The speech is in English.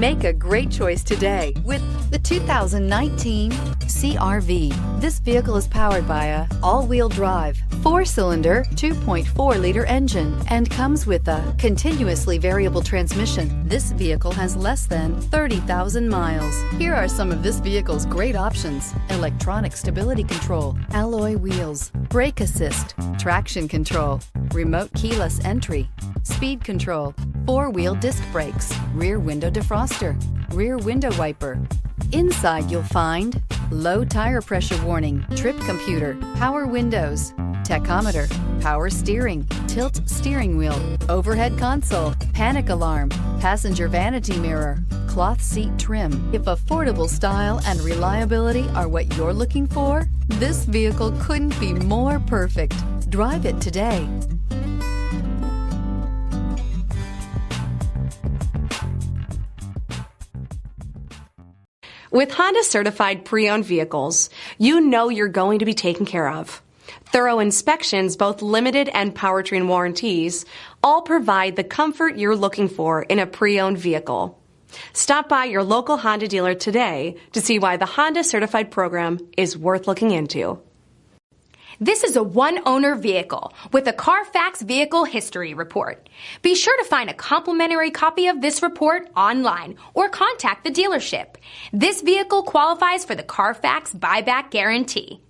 Make a great choice today with the 2019 CR-V. This vehicle is powered by a all-wheel drive, 4-cylinder, 2.4-liter engine and comes with a continuously variable transmission. This vehicle has less than 30,000 miles. Here are some of this vehicle's great options: electronic stability control, alloy wheels, brake assist, traction control, remote keyless entry, speed control, 4-wheel disc brakes, rear window defroster, rear window wiper. Inside you'll find low tire pressure warning, trip computer, power windows, tachometer, power steering, tilt steering wheel, overhead console, panic alarm, passenger vanity mirror, cloth seat trim. If affordable style and reliability are what you're looking for, this vehicle couldn't be more perfect. Drive it today. With Honda certified pre-owned vehicles, you know you're going to be taken care of. Thorough inspections, both limited and powertrain warranties, all provide the comfort you're looking for in a pre-owned vehicle. Stop by your local Honda dealer today to see why the Honda certified program is worth looking into. This is a one-owner vehicle with a CARFAX Vehicle History Report. Be sure to find a complimentary copy of this report online or contact the dealership. This vehicle qualifies for the CARFAX Buyback Guarantee.